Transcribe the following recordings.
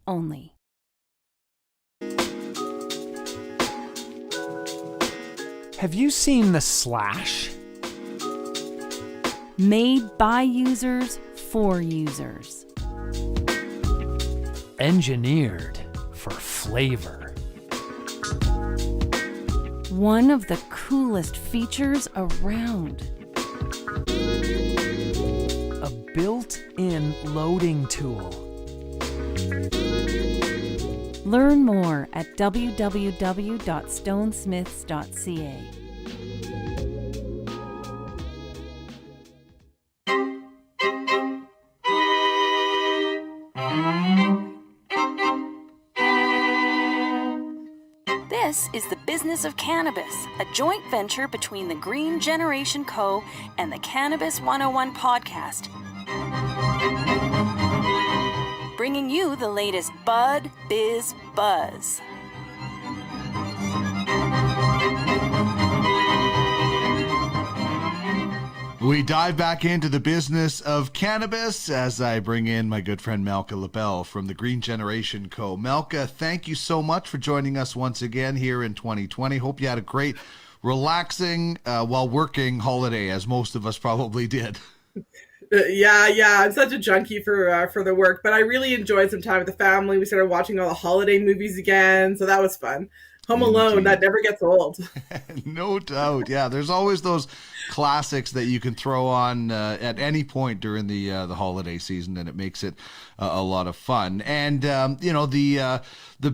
only. Have you seen the Slash? Made by users for users. Engineered for flavor. One of the coolest features around. A built-in loading tool. Learn more at www.stonesmiths.ca. This is the Business of Cannabis, a joint venture between the Green Generation Co. and the Cannabis 101 podcast. Bringing you the latest bud, biz, buzz. We dive back into the business of cannabis as I bring in my good friend Malka LaBelle from the Green Generation Co. Malka, thank you so much for joining us once again here in 2020. Hope you had a great, relaxing, while working holiday, as most of us probably did. Yeah. I'm such a junkie for the work, but I really enjoyed some time with the family. We started watching all the holiday movies again, so that was fun. Home Alone, that never gets old. No doubt. Yeah, there's always those classics that you can throw on at any point during the holiday season, and it makes it a lot of fun. And the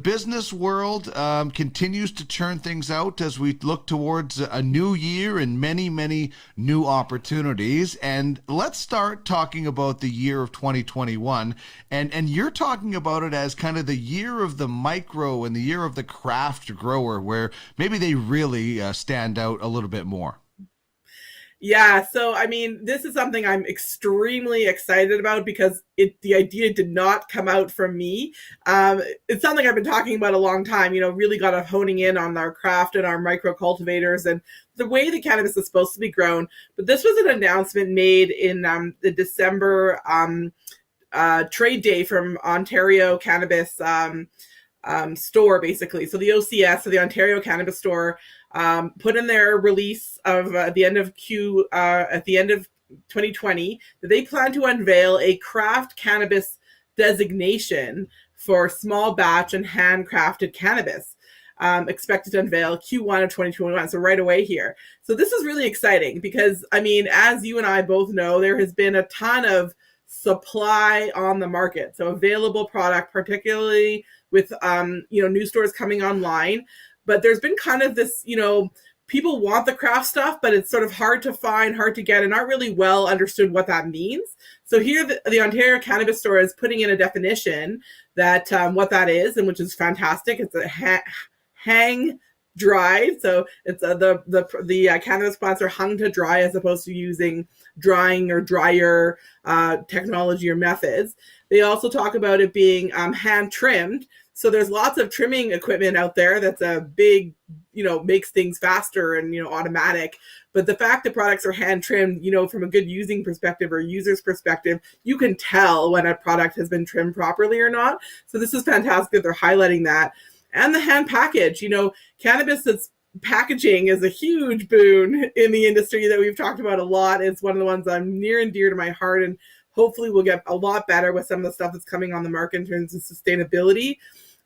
business world continues to churn things out as we look towards a new year and many new opportunities. And let's start talking about the year of 2021. And you're talking about it as kind of the year of the micro and the year of the craft grower, where maybe they really stand out a little bit more. Yeah, so I mean, this is something I'm extremely excited about because the idea did not come out from me. It's something I've been talking about a long time, really got to honing in on our craft and our micro cultivators and the way the cannabis is supposed to be grown. But this was an announcement made in the December trade day from Ontario Cannabis store, basically. So the OCS, so the Ontario Cannabis Store, put in their release of at the end of 2020 that they plan to unveil a craft cannabis designation for small batch and handcrafted cannabis. Expected to unveil Q1 of 2021, so right away here. So this is really exciting because, I mean, as you and I both know, there has been a ton of supply on the market. So available product, particularly with new stores coming online. But there's been kind of this, people want the craft stuff, but it's sort of hard to find, hard to get, and not really well understood what that means. So here, the Ontario Cannabis Store is putting in a definition that what that is, and which is fantastic. It's a hang dried, so it's the cannabis plants are hung to dry as opposed to using drying or dryer technology or methods. They also talk about it being hand trimmed. So there's lots of trimming equipment out there that's a big, makes things faster and, automatic. But the fact that products are hand trimmed, from a good using perspective or user's perspective, you can tell when a product has been trimmed properly or not. So this is fantastic that they're highlighting that. And the hand package, cannabis packaging is a huge boon in the industry that we've talked about a lot. It's one of the ones I'm near and dear to my heart, and hopefully we'll get a lot better with some of the stuff that's coming on the market in terms of sustainability.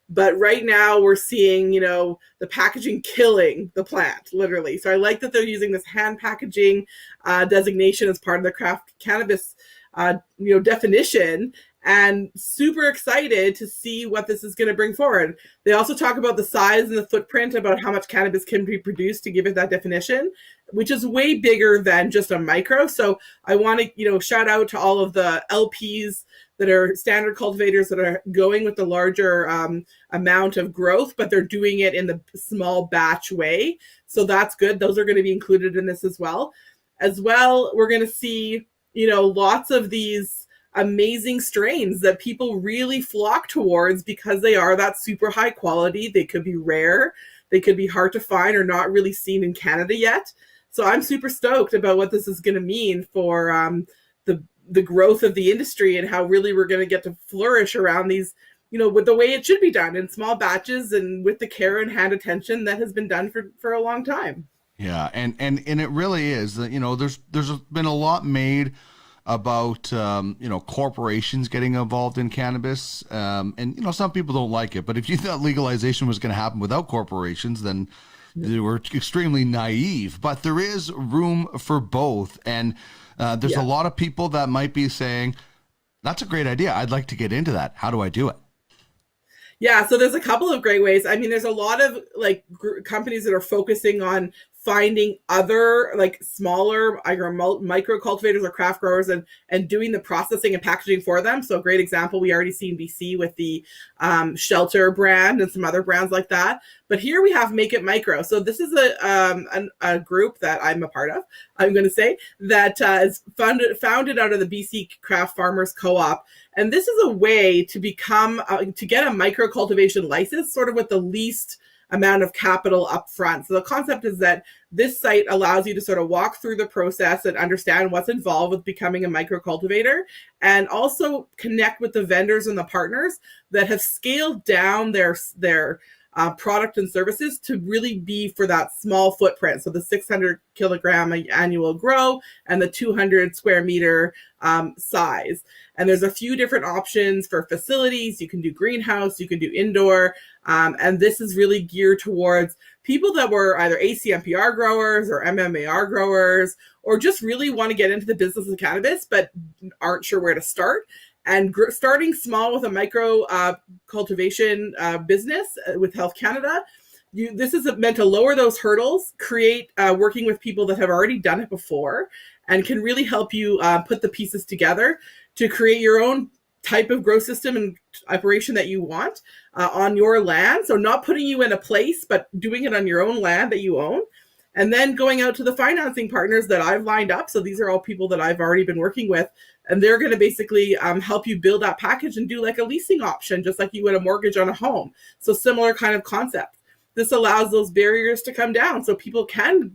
But right now we're seeing, the packaging killing the plant, literally. So I like that they're using this hand packaging designation as part of the craft cannabis, definition, and super excited to see what this is going to bring forward. They also talk about the size and the footprint, about how much cannabis can be produced to give it that definition, which is way bigger than just a micro. So I want to, shout out to all of the LPs that are standard cultivators that are going with the larger amount of growth, but they're doing it in the small batch way. So that's good. Those are going to be included in this as well. We're going to see, lots of these amazing strains that people really flock towards because they are that super high quality. They could be rare. They could be hard to find or not really seen in Canada yet. So I'm super stoked about what this is going to mean for the growth of the industry and how really we're going to get to flourish around these with the way it should be done in small batches and with the care and hand attention that has been done for a long time. Yeah, and it really is that there's been a lot made about corporations getting involved in cannabis, and some people don't like it. But if you thought legalization was going to happen without corporations, then they were extremely naive. But there is room for both, and there's a lot of people that might be saying, "That's a great idea. I'd like to get into that. How do I do it?" Yeah, so there's a couple of great ways. I mean, there's a lot of companies that are focusing on finding other smaller micro cultivators or craft growers and doing the processing and packaging for them. So a great example, we already see in BC with the Shelter brand and some other brands like that. But here we have Make It Micro. So this is a group that I'm a part of, I'm going to say, that is founded out of the BC Craft Farmers Co-op. And this is a way to to get a micro cultivation license, sort of with the least amount of capital up front. So the concept is that this site allows you to sort of walk through the process and understand what's involved with becoming a micro cultivator, and also connect with the vendors and the partners that have scaled down their product and services to really be for that small footprint. So the 600 kilogram annual grow and the 200 square meter size. And there's a few different options for facilities. You can do greenhouse, you can do indoor. And this is really geared towards people that were either ACMPR growers or MMAR growers, or just really want to get into the business of cannabis, but aren't sure where to start. And starting small with a micro cultivation business with Health Canada, this is meant to lower those hurdles, create working with people that have already done it before, and can really help you put the pieces together to create your own type of grow system and operation that you want on your land. So not putting you in a place, but doing it on your own land that you own. And then going out to the financing partners that I've lined up. So these are all people that I've already been working with. And they're going to basically help you build that package and do like a leasing option, just like you would a mortgage on a home. So similar kind of concept. This allows those barriers to come down so people can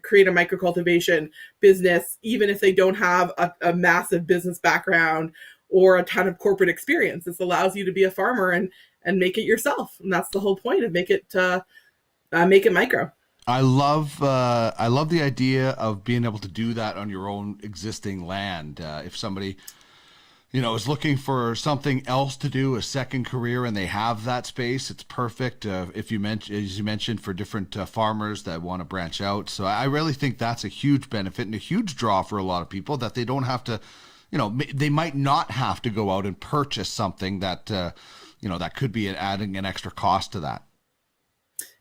create a microcultivation business, even if they don't have a massive business background or a ton of corporate experience. This allows you to be a farmer and make it yourself. And that's the whole point of Make It Micro. I love the idea of being able to do that on your own existing land. If somebody, is looking for something else to do, a second career, and they have that space, it's perfect. If you as you mentioned, for different farmers that want to branch out. So I really think that's a huge benefit and a huge draw for a lot of people, that they don't have to, they might not have to go out and purchase something that, that could be adding an extra cost to that.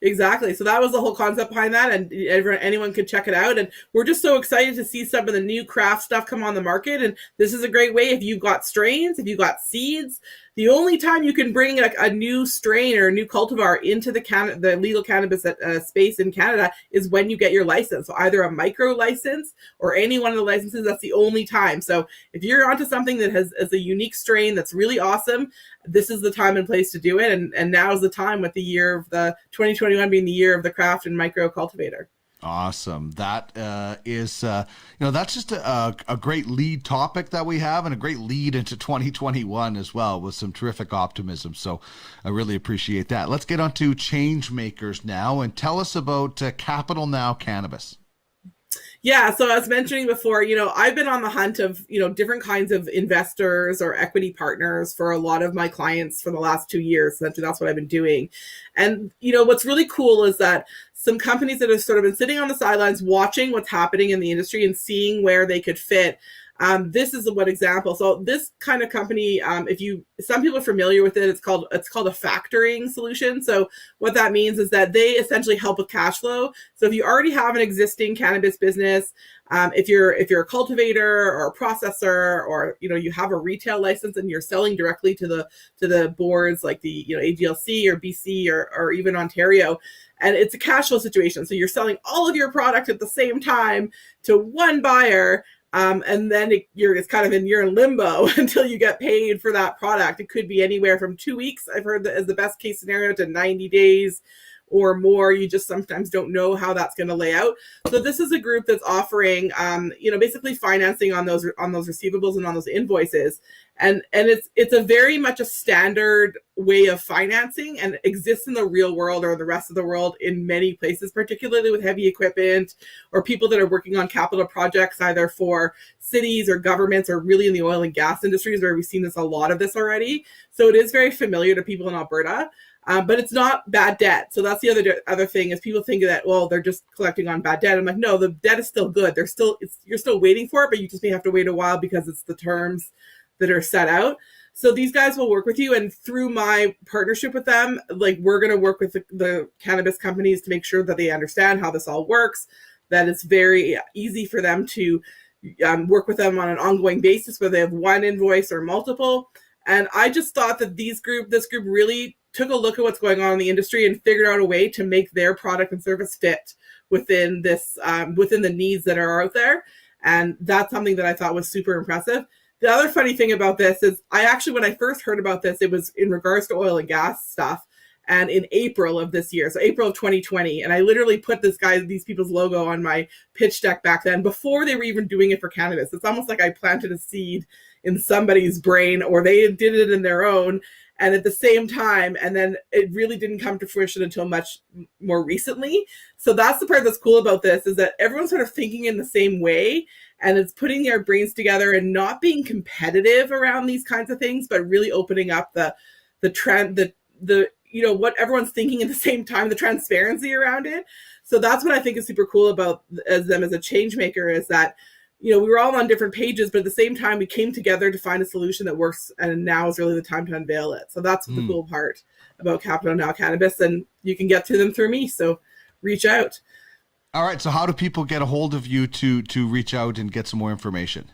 Exactly. So that was the whole concept behind that, and anyone could check it out. And we're just so excited to see some of the new craft stuff come on the market. And this is a great way if you've got strains, if you've got seeds. The only time you can bring a new strain or a new cultivar into the legal cannabis space in Canada is when you get your license. So either a micro license or any one of the licenses, that's the only time. So if you're onto something that has a unique strain that's really awesome, this is the time and place to do it. And now is the time, with the year of the 2021 being the year of the craft and micro cultivator. Awesome. That is, that's just a great lead topic that we have, and a great lead into 2021 as well, with some terrific optimism. So I really appreciate that. Let's get on to change makers now, and tell us about Capital Now Cannabis. Yeah, so I was mentioning before, I've been on the hunt of, different kinds of investors or equity partners for a lot of my clients for the last 2 years. That's what I've been doing. And, what's really cool is that some companies that have sort of been sitting on the sidelines watching what's happening in the industry and seeing where they could fit. This is one example. So this kind of company, some people are familiar with it, it's called a factoring solution. So what that means is that they essentially help with cash flow. So if you already have an existing cannabis business, if you're a cultivator or a processor, or you have a retail license and you're selling directly to the boards like the AGLC or BC or even Ontario, and it's a cash flow situation. So you're selling all of your product at the same time to one buyer. And then you're in limbo until you get paid for that product. It could be anywhere from 2 weeks, I've heard, that as the best case scenario, to 90 days, or more. You just sometimes don't know how that's going to lay out. So this is a group that's offering, basically financing on those receivables and on those invoices. And it's a very much a standard way of financing and exists in the real world or the rest of the world in many places, particularly with heavy equipment or people that are working on capital projects, either for cities or governments or really in the oil and gas industries, where we've seen a lot of this already. So it is very familiar to people in Alberta. But it's not bad debt. So that's the other thing is people think that, well, they're just collecting on bad debt. I'm like, no, the debt is still good. You're still waiting for it, but you just may have to wait a while because it's the terms that are set out. So these guys will work with you. And through my partnership with them, like we're going to work with the cannabis companies to make sure that they understand how this all works, that it's very easy for them to work with them on an ongoing basis, whether they have one invoice or multiple. And I just thought that this group really took a look at what's going on in the industry and figured out a way to make their product and service fit within this, within the needs that are out there. And that's something that I thought was super impressive. The other funny thing about this is when I first heard about this, it was in regards to oil and gas stuff. And in April of this year, so April of 2020, and I literally put these people's logo on my pitch deck back then before they were even doing it for cannabis. It's almost like I planted a seed in somebody's brain or they did it in their own. And at the same time, and then it really didn't come to fruition until much more recently. So that's the part that's cool about this, is that everyone's sort of thinking in the same way, and it's putting their brains together and not being competitive around these kinds of things, but really opening up the trend, what everyone's thinking at the same time, the transparency around it. So that's what I think is super cool about them as a change maker, is that we were all on different pages, but at the same time, we came together to find a solution that works. And now is really the time to unveil it. So that's the cool part about Capital Now Cannabis. And you can get to them through me. So reach out. All right. So how do people get a hold of you to reach out and get some more information?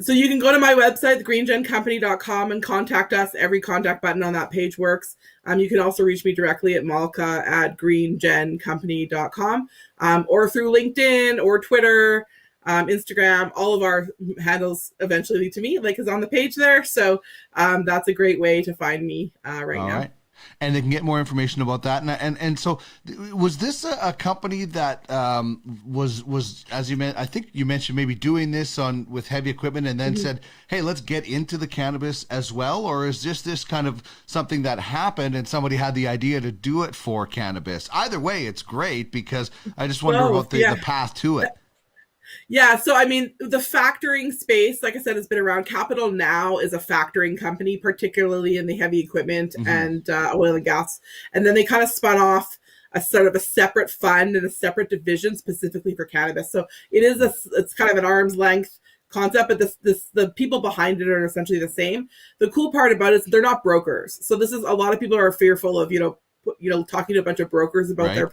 So you can go to my website, thegreengencompany.com, and contact us. Every contact button on that page works. You can also reach me directly at malka@greengencompany.com, or through LinkedIn or Twitter, Instagram. All of our handles eventually lead to me, like is on the page there. So that's a great way to find me right now. Right. And they can get more information about that. And so was this a company that was, as you mentioned, I think you mentioned maybe doing this with heavy equipment and then said, hey, let's get into the cannabis as well? Or is this kind of something that happened and somebody had the idea to do it for cannabis? Either way, it's great, because I just wonder about the path to it. Yeah, so I mean, the factoring space, like I said, has been around. Capital Now is a factoring company, particularly in the heavy equipment and oil and gas. And then they kind of spun off a sort of a separate fund and a separate division specifically for cannabis. So it's kind of an arm's length concept, but the people behind it are essentially the same. The cool part about it is they're not brokers. So this is, a lot of people are fearful of, talking to a bunch of brokers about their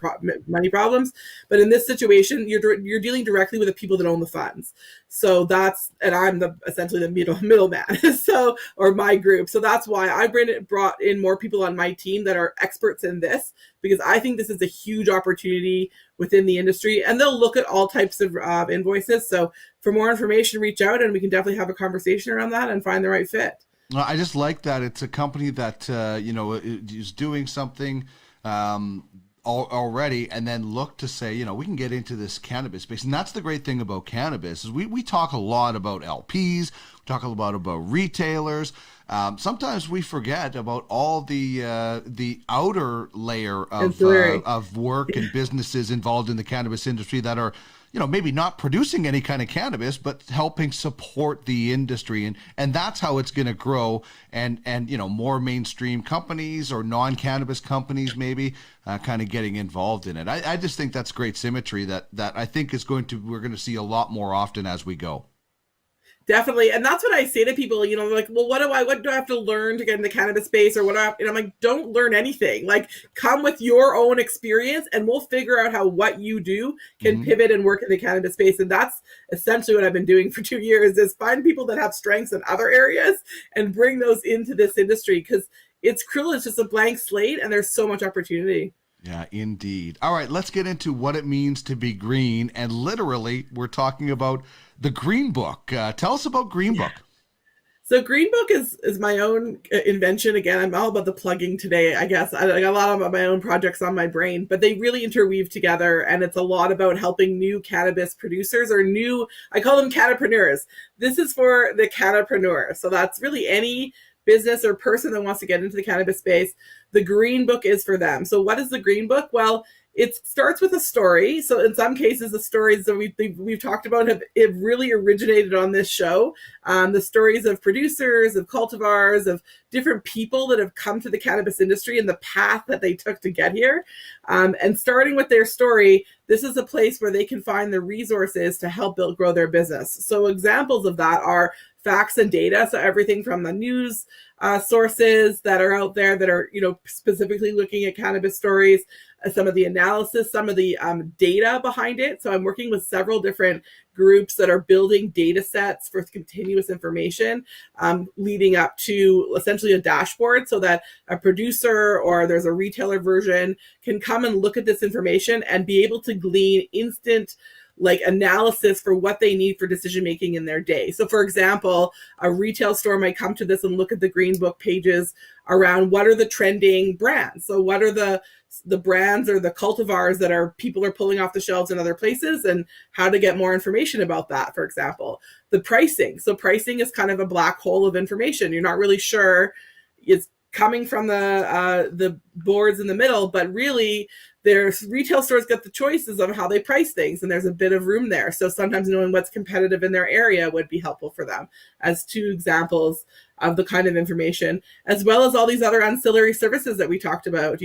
money problems. But in this situation, you're dealing directly with the people that own the funds. So and I'm essentially the middleman. Or my group. So that's why I brought in more people on my team that are experts in this, because I think this is a huge opportunity within the industry, and they'll look at all types of invoices. So for more information, reach out and we can definitely have a conversation around that and find the right fit. I just like that it's a company that is doing something already, and then look to say, we can get into this cannabis space. And that's the great thing about cannabis, is we talk a lot about LPs, we talk a lot about retailers. Sometimes we forget about all the outer layer of work and businesses involved in the cannabis industry that are, maybe not producing any kind of cannabis, but helping support the industry. And that's how it's going to grow. And more mainstream companies or non-cannabis companies maybe kind of getting involved in it. I just think that's great symmetry that I think we're going to see a lot more often as we go. Definitely. And that's what I say to people, like, well, what do I have to learn to get in the cannabis space, or and I'm like, don't learn anything. Like, come with your own experience and we'll figure out how what you do can pivot and work in the cannabis space. And that's essentially what I've been doing for 2 years, is find people that have strengths in other areas and bring those into this industry, because it's cruel. It's just a blank slate and there's so much opportunity. Yeah, indeed. All right, let's get into what it means to be green. And literally, we're talking about the Green Book. Tell us about Green Book. So Green Book is my own invention. Again, I'm all about the plugging today, I guess. I got a lot of my own projects on my brain, but they really interweave together, and it's a lot about helping new cannabis producers or new, I call them cannapreneurs. This is for the cannapreneur. So that's really any business or person that wants to get into the cannabis space. The Green Book is for them. So what is the Green Book? Well, it starts with a story. So in some cases, the stories that we've talked about have really originated on this show. The stories of producers, of cultivars, of different people that have come to the cannabis industry and the path that they took to get here. And starting with their story, this is a place where they can find the resources to help grow their business. So examples of that are facts and data. So everything from the news sources that are out there that are, specifically looking at cannabis stories, some of the analysis, some of the data behind it. So I'm working with several different groups that are building data sets for continuous information, leading up to essentially a dashboard so that a producer or there's a retailer version can come and look at this information and be able to glean instant analysis for what they need for decision making in their day. So for example, a retail store might come to this and look at the Green Book pages around what are the trending brands. So what are the brands or the cultivars that people are pulling off the shelves in other places, and how to get more information about that, for example. The pricing. So pricing is kind of a black hole of information. You're not really sure it's coming from the boards in the middle, but really there's retail stores get the choices of how they price things, and there's a bit of room there. So sometimes knowing what's competitive in their area would be helpful for them, as two examples of the kind of information, as well as all these other ancillary services that we talked about,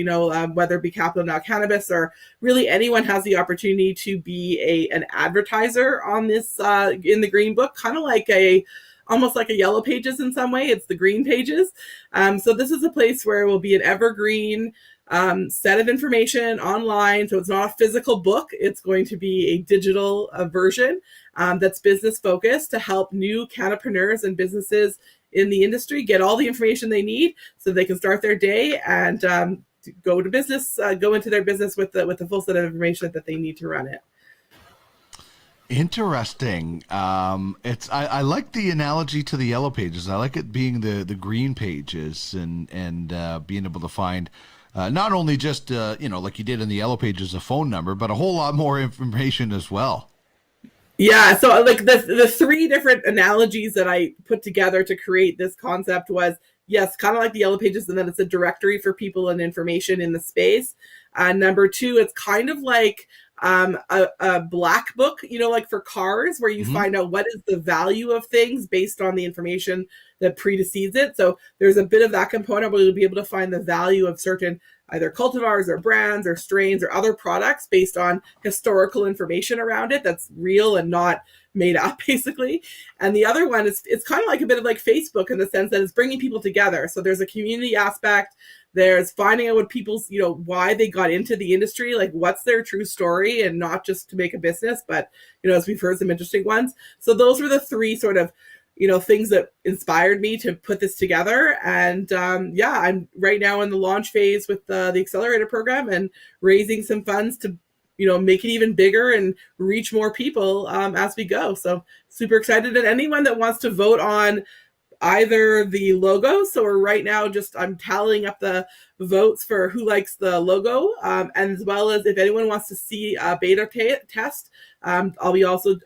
whether it be Capital Now Cannabis or really anyone has the opportunity to be an advertiser on this in the Green Book, kind of like almost like a Yellow Pages in some way. It's the Green Pages. So this is a place where it will be an evergreen set of information online. So it's not a physical book. It's going to be a digital version that's business focused to help new cannapreneurs and businesses in the industry get all the information they need so they can start their day and go into their business with the full set of information that they need to run it. Interesting. I like the analogy to the Yellow Pages. I like it being the Green Pages and being able to find not only just like you did in the Yellow Pages, a phone number, but a whole lot more information as well. Yeah, so like the three different analogies that I put together to create this concept was, yes, kind of like the Yellow Pages, and then it's a directory for people and information in the space. Number two, it's kind of like a black book, like for cars, where you find out what is the value of things based on the information that precedes it. So there's a bit of that component where you'll be able to find the value of certain either cultivars or brands or strains or other products based on historical information around it that's real and not made up, basically. And the other one is, it's kind of like a bit of like Facebook in the sense that it's bringing people together. So there's a community aspect. There's finding out what people's, why they got into the industry, like what's their true story, and not just to make a business, but, as we've heard some interesting ones. So those were the three sort of, things that inspired me to put this together. And I'm right now in the launch phase with the accelerator program and raising some funds to, make it even bigger and reach more people as we go. So super excited. And anyone that wants to vote on either the logo. So we're right now I'm tallying up the votes for who likes the logo, and as well as if anyone wants to see a beta test, I'll be also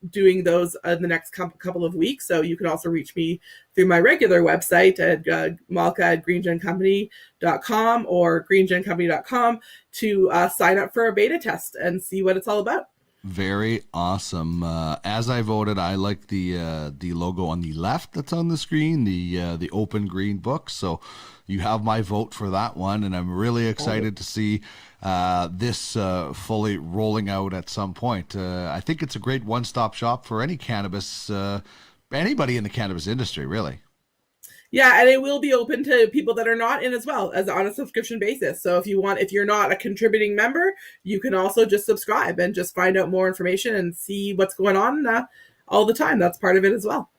doing those in the next couple of weeks. So you can also reach me through my regular website at malka@greengencompany.com or greengencompany.com to sign up for a beta test and see what it's all about. Very awesome. As I voted, I like the logo on the left that's on the screen, the open Green Book. So you have my vote for that one, and I'm really excited to see this fully rolling out at some point. I think it's a great one-stop shop for any cannabis, anybody in the cannabis industry, really. Yeah, and it will be open to people that are not in as well, as on a subscription basis. So if you're not a contributing member, you can also just subscribe and just find out more information and see what's going on all the time. That's part of it as well.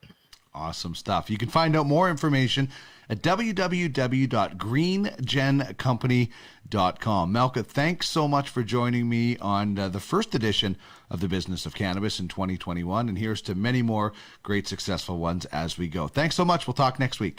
Awesome stuff. You can find out more information at www.greengencompany.com. Malka, thanks so much for joining me on the first edition of the Business of Cannabis in 2021. And here's to many more great successful ones as we go. Thanks so much. We'll talk next week.